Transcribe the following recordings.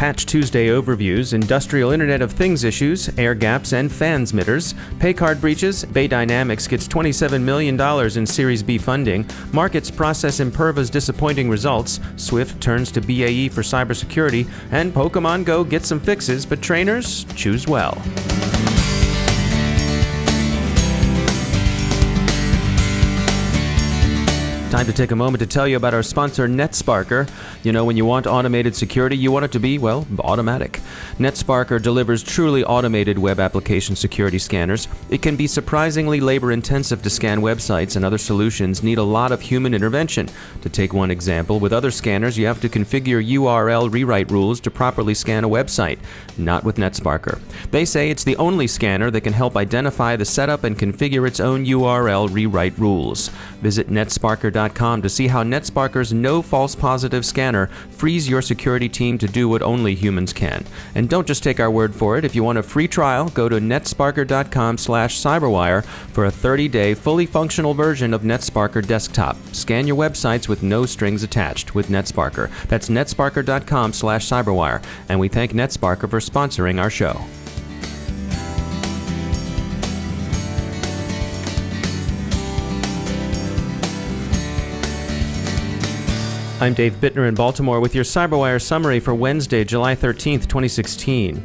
Patch Tuesday overviews, industrial Internet of Things issues, air gaps and fansmitters, pay card breaches, Bay Dynamics gets $27 million in Series B funding, markets process Imperva's disappointing results, Swift turns to BAE for cybersecurity, and Pokemon Go gets some fixes, but trainers choose well. Time to take a moment to tell you about our sponsor, NetSparker. You know, when you want automated security, you want it to be, well, automatic. NetSparker delivers truly automated web application security scanners. It can be surprisingly labor-intensive to scan websites, and other solutions need a lot of human intervention. To take one example, with other scanners, you have to configure URL rewrite rules to properly scan a website. Not with NetSparker. They say it's the only scanner that can help identify the setup and configure its own URL rewrite rules. Visit netsparker.com to see how NetSparker's no false positive scanner frees your security team to do what only humans can. And don't just take our word for it. If you want a free trial, go to netsparker.com/cyberwire for a 30-day fully functional version of NetSparker Desktop. Scan your websites with no strings attached with NetSparker. That's netsparker.com/cyberwire. And we thank NetSparker for sponsoring our show. I'm Dave Bittner in Baltimore with your CyberWire Summary for Wednesday, July 13th, 2016.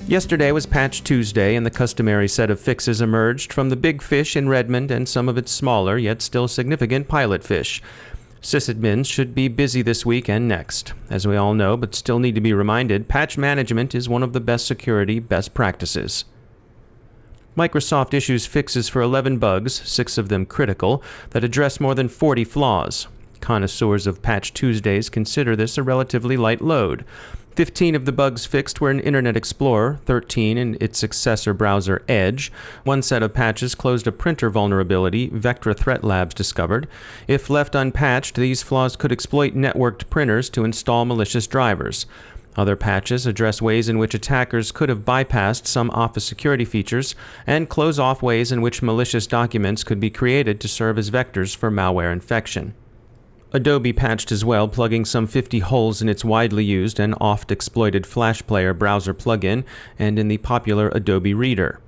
Yesterday was Patch Tuesday, and the customary set of fixes emerged from the big fish in Redmond and some of its smaller, yet still significant pilot fish. Sysadmins should be busy this week and next. As we all know, but still need to be reminded, patch management is one of the best security best practices. Microsoft issues fixes for 11 bugs, 6 of them critical, that address more than 40 flaws. Connoisseurs of Patch Tuesdays consider this a relatively light load. 15 of the bugs fixed were in Internet Explorer, 13 in its successor browser Edge. One set of patches closed a printer vulnerability Vectra Threat Labs discovered. If left unpatched, these flaws could exploit networked printers to install malicious drivers. Other patches address ways in which attackers could have bypassed some Office security features and close off ways in which malicious documents could be created to serve as vectors for malware infection. Adobe patched as well, plugging some 50 holes in its widely used and oft-exploited Flash Player browser plugin and in the popular Adobe Reader.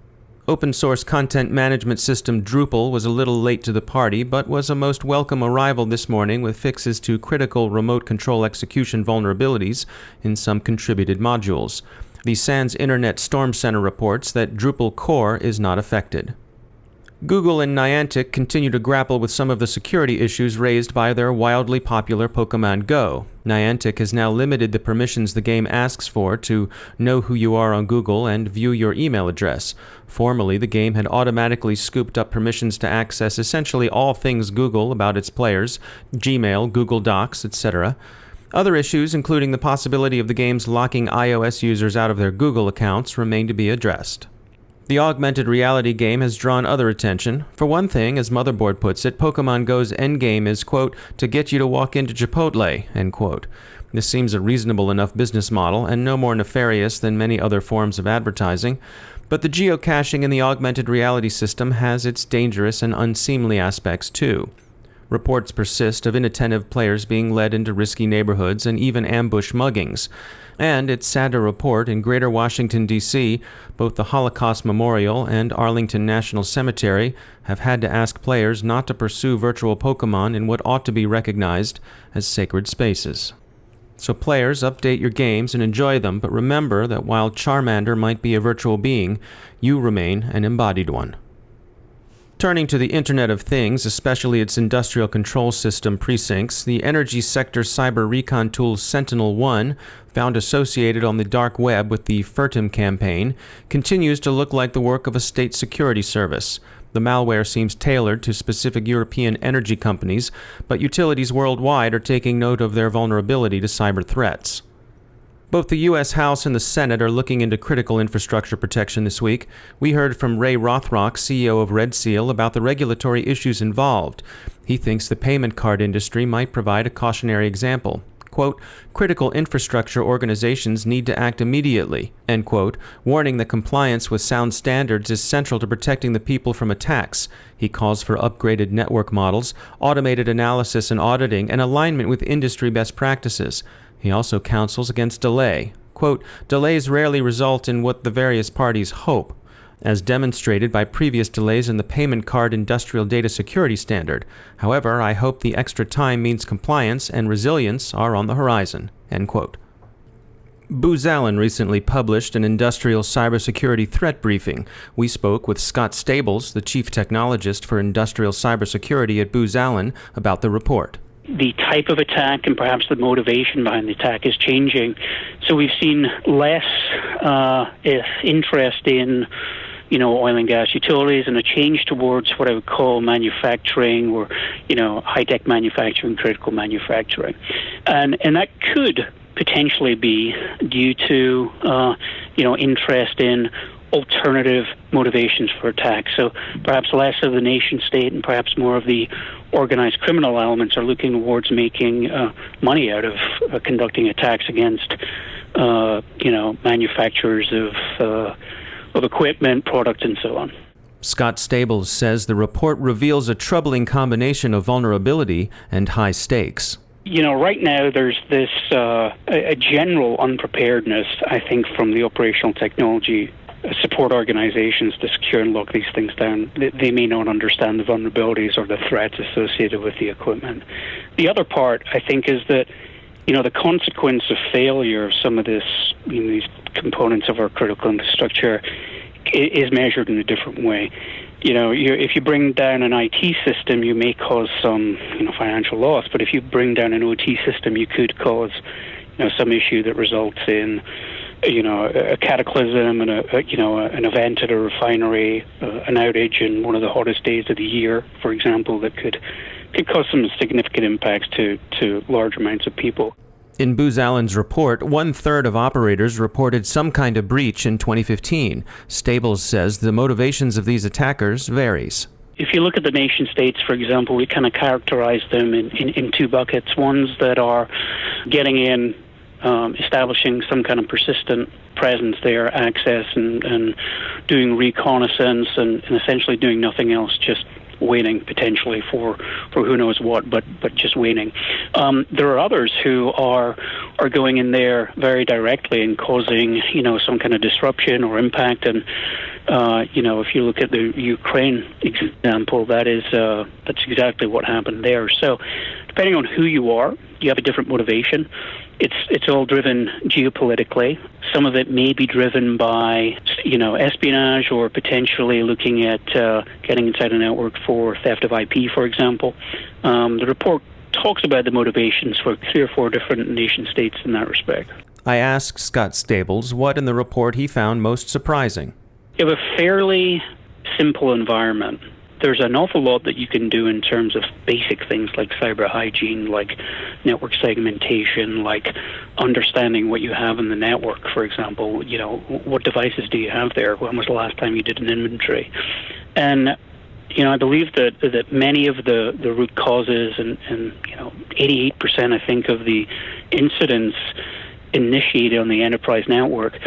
Open-source content management system Drupal was a little late to the party, but was a most welcome arrival this morning with fixes to critical remote control execution vulnerabilities in some contributed modules. The Sans Internet Storm Center reports that Drupal core is not affected. Google and Niantic continue to grapple with some of the security issues raised by their wildly popular Pokemon Go. Niantic has now limited the permissions the game asks for to know who you are on Google and view your email address. Formerly, the game had automatically scooped up permissions to access essentially all things Google about its players, Gmail, Google Docs, etc. Other issues, including the possibility of the game's locking iOS users out of their Google accounts, remain to be addressed. The augmented reality game has drawn other attention. For one thing, as Motherboard puts it, Pokemon Go's endgame is, quote, to get you to walk into Chipotle, end quote. This seems a reasonable enough business model and no more nefarious than many other forms of advertising. But the geocaching in the augmented reality system has its dangerous and unseemly aspects too. Reports persist of inattentive players being led into risky neighborhoods and even ambush muggings. And it's sad to report, in Greater Washington, D.C., both the Holocaust Memorial and Arlington National Cemetery have had to ask players not to pursue virtual Pokemon in what ought to be recognized as sacred spaces. So players, update your games and enjoy them, but remember that while Charmander might be a virtual being, you remain an embodied one. Turning to the Internet of Things, especially its industrial control system precincts, the energy sector cyber recon tool Sentinel-1, found associated on the dark web with the Furtim campaign, continues to look like the work of a state security service. The malware seems tailored to specific European energy companies, but utilities worldwide are taking note of their vulnerability to cyber threats. Both the U.S. House and the Senate are looking into critical infrastructure protection this week. We heard from Ray Rothrock, CEO of Red Seal, about the regulatory issues involved. He thinks the payment card industry might provide a cautionary example. Quote, critical infrastructure organizations need to act immediately, end quote, warning that compliance with sound standards is central to protecting the people from attacks. He calls for upgraded network models, automated analysis and auditing, and alignment with industry best practices. He also counsels against delay. Quote, delays rarely result in what the various parties hope, as demonstrated by previous delays in the payment card industrial data security standard. However, I hope the extra time means compliance and resilience are on the horizon. End quote. Booz Allen recently published an industrial cybersecurity threat briefing. We spoke with Scott Stables, the chief technologist for industrial cybersecurity at Booz Allen, about the report. The type of attack and perhaps the motivation behind the attack is changing. So we've seen less interest in oil and gas utilities, and a change towards what I would call manufacturing or, high-tech manufacturing, critical manufacturing. And that could potentially be due to, interest in alternative motivations for attack. So perhaps less of the nation state and perhaps more of the organized criminal elements are looking towards making money out of conducting attacks against, manufacturers of equipment, product, and so on. Scott Stables says the report reveals a troubling combination of vulnerability and high stakes. Right now there's this a general unpreparedness, I think, from the operational technology support organizations to secure and lock these things down. They may not understand the vulnerabilities or the threats associated with the equipment. The other part, I think, is that the consequence of failure of some of this, these components of our critical infrastructure is measured in a different way. If you bring down an IT system, you may cause some, financial loss. But if you bring down an OT system, you could cause, some issue that results in, a cataclysm and an event at a refinery, an outage in one of the hottest days of the year, for example, that could cause some significant impacts to large amounts of people. In Booz Allen's report, 1/3 of operators reported some kind of breach in 2015. Stables says the motivations of these attackers varies. If you look at the nation states, for example, we kind of characterize them in two buckets. Ones that are getting in, establishing some kind of persistent presence there, access, and doing reconnaissance, and essentially doing nothing else, just waiting potentially for who knows what, but just waiting. There are others who are going in there very directly and causing some kind of disruption or impact. And if you look at the Ukraine example, that's exactly what happened there. So depending on who you are, you have a different motivation. It's all driven geopolitically. Some of it may be driven by, espionage or potentially looking at getting inside a network for theft of IP, for example. The report talks about the motivations for 3 or 4 different nation states in that respect. I asked Scott Stables what in the report he found most surprising. You have a fairly simple environment. There's an awful lot that you can do in terms of basic things like cyber hygiene, like network segmentation, like understanding what you have in the network, for example. What devices do you have there? When was the last time you did an inventory? And, I believe that many of the root causes and 88%, I think, of the incidents initiated on the enterprise network,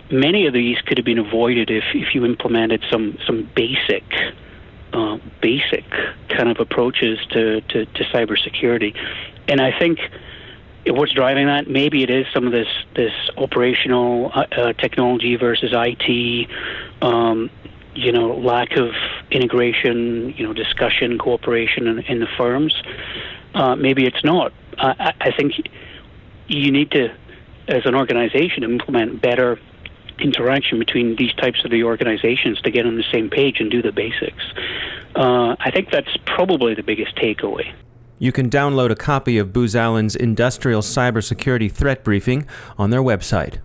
many of these could have been avoided if you implemented some basic kind of approaches to cybersecurity. And I think what's driving that, maybe it is some of this operational technology versus IT, lack of integration, discussion, cooperation in the firms. Maybe it's not. I think you need to, as an organization, implement better interaction between these types of the organizations to get on the same page and do the basics. I think that's probably the biggest takeaway. You can download a copy of Booz Allen's Industrial Cybersecurity Threat Briefing on their website.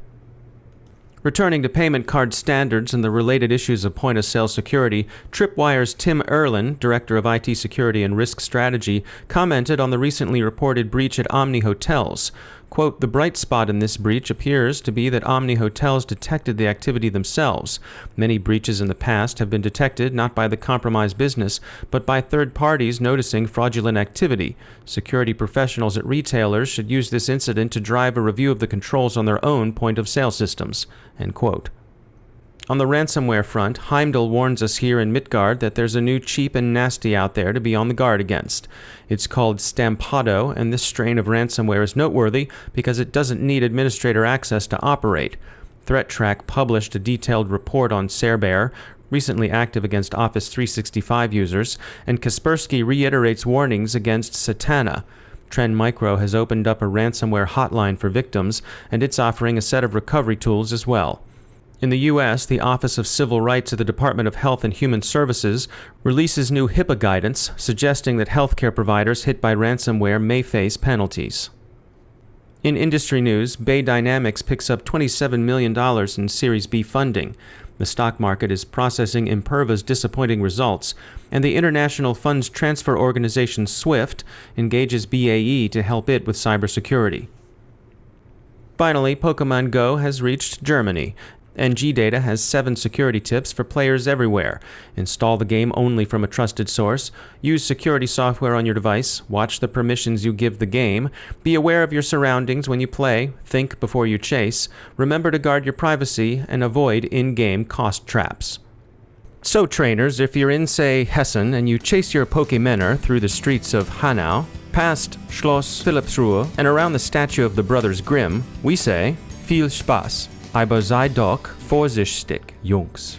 Returning to payment card standards and the related issues of point-of-sale security, Tripwire's Tim Erlin, Director of IT Security and Risk Strategy, commented on the recently reported breach at Omni Hotels. Quote, the bright spot in this breach appears to be that Omni Hotels detected the activity themselves. Many breaches in the past have been detected not by the compromised business, but by third parties noticing fraudulent activity. Security professionals at retailers should use this incident to drive a review of the controls on their own point-of-sale systems. End quote. On the ransomware front, Heimdall warns us here in Midgard that there's a new cheap and nasty out there to be on the guard against. It's called Stampado, and this strain of ransomware is noteworthy because it doesn't need administrator access to operate. ThreatTrack published a detailed report on Cerber, recently active against Office 365 users, and Kaspersky reiterates warnings against Satana. Trend Micro has opened up a ransomware hotline for victims, and it's offering a set of recovery tools as well. In the U.S., the Office of Civil Rights of the Department of Health and Human Services releases new HIPAA guidance, suggesting that healthcare providers hit by ransomware may face penalties. In industry news, Bay Dynamics picks up $27 million in Series B funding. The stock market is processing Imperva's disappointing results, and the international funds transfer organization SWIFT engages BAE to help it with cybersecurity. Finally, Pokemon Go has reached Germany, and Gdata has 7 security tips for players everywhere. Install the game only from a trusted source, use security software on your device, watch the permissions you give the game, be aware of your surroundings when you play, think before you chase, remember to guard your privacy, and avoid in-game cost traps. So trainers, if you're in, say, Hessen, and you chase your Pokémoner through the streets of Hanau, past Schloss Philippsruhe, and around the statue of the Brothers Grimm, we say, viel Spaß. Aber sei doch vorsichtig, Jungs.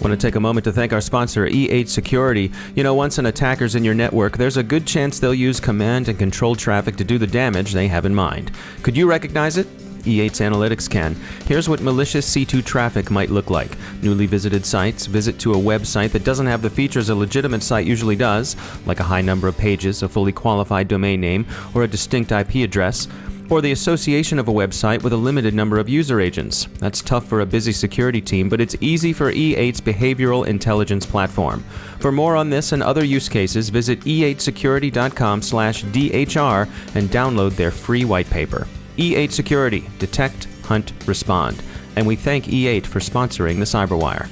Want to take a moment to thank our sponsor, E8 Security. You know, once an attacker's in your network, there's a good chance they'll use command and control traffic to do the damage they have in mind. Could you recognize it? E8's analytics can. Here's what malicious C2 traffic might look like. Newly visited sites, visit to a website that doesn't have the features a legitimate site usually does, like a high number of pages, a fully qualified domain name, or a distinct IP address, or the association of a website with a limited number of user agents. That's tough for a busy security team, but it's easy for E8's behavioral intelligence platform. For more on this and other use cases, visit e8security.com/DHR and download their free white paper. E8 Security. Detect, hunt, respond. And we thank E8 for sponsoring the CyberWire.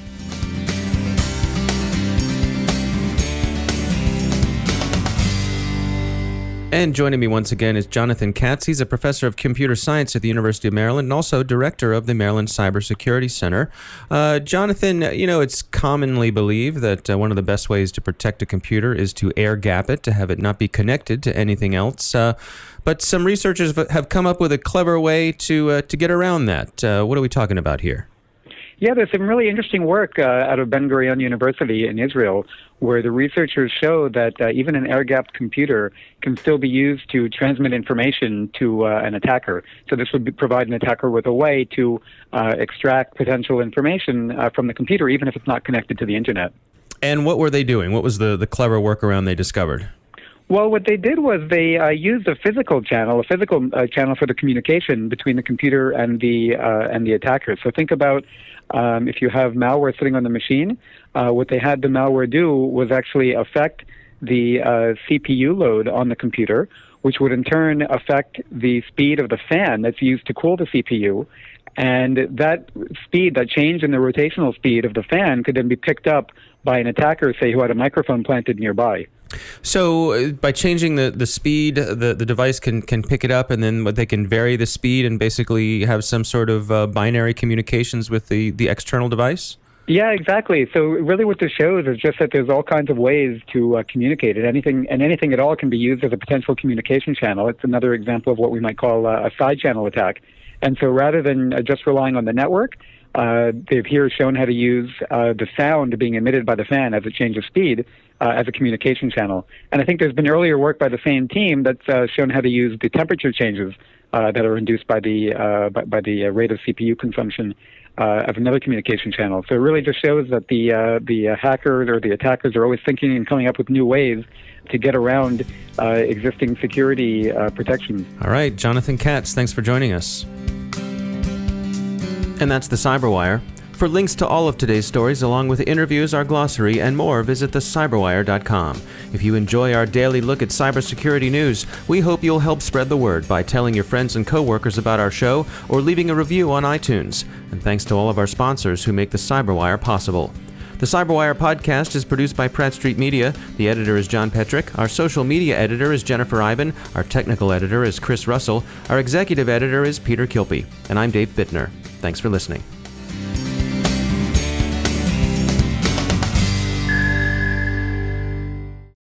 And joining me once again is Jonathan Katz. He's a professor of computer science at the University of Maryland and also director of the Maryland Cybersecurity Center. Jonathan, you know, it's commonly believed that one of the best ways to protect a computer is to air gap it, to have it not be connected to anything else. But some researchers have come up with a clever way to get around that. What are we talking about here? Yeah, there's some really interesting work out of Ben Gurion University in Israel where the researchers show that even an air-gapped computer can still be used to transmit information to an attacker. So this would provide an attacker with a way to extract potential information from the computer, even if it's not connected to the internet. And what were they doing? What was the clever workaround they discovered? Well, what they did was they used a physical channel for the communication between the computer and the attacker. So think about if you have malware sitting on the machine, what they had the malware do was actually affect the CPU load on the computer, which would in turn affect the speed of the fan that's used to cool the CPU. And that speed, that change in the rotational speed of the fan, could then be picked up by an attacker, say, who had a microphone planted nearby. So by changing the speed, the device can pick it up, and then they can vary the speed and basically have some sort of binary communications with the external device? Yeah, exactly. So really what this shows is just that there's all kinds of ways to communicate, and anything at all can be used as a potential communication channel. It's another example of what we might call a side channel attack. And so rather than just relying on the network, they've here shown how to use the sound being emitted by the fan as a change of speed as a communication channel. And I think there's been earlier work by the same team that's shown how to use the temperature changes that are induced by the rate of CPU consumption as another communication channel. So it really just shows that the hackers or the attackers are always thinking and coming up with new ways to get around existing security protections. All right, Jonathan Katz, thanks for joining us. And that's the CyberWire. For links to all of today's stories, along with interviews, our glossary, and more, visit thecyberwire.com. If you enjoy our daily look at cybersecurity news, we hope you'll help spread the word by telling your friends and coworkers about our show or leaving a review on iTunes. And thanks to all of our sponsors who make the CyberWire possible. The CyberWire podcast is produced by Pratt Street Media. The editor is John Petrick. Our social media editor is Jennifer Iben. Our technical editor is Chris Russell. Our executive editor is Peter Kilpie. And I'm Dave Bittner. Thanks for listening.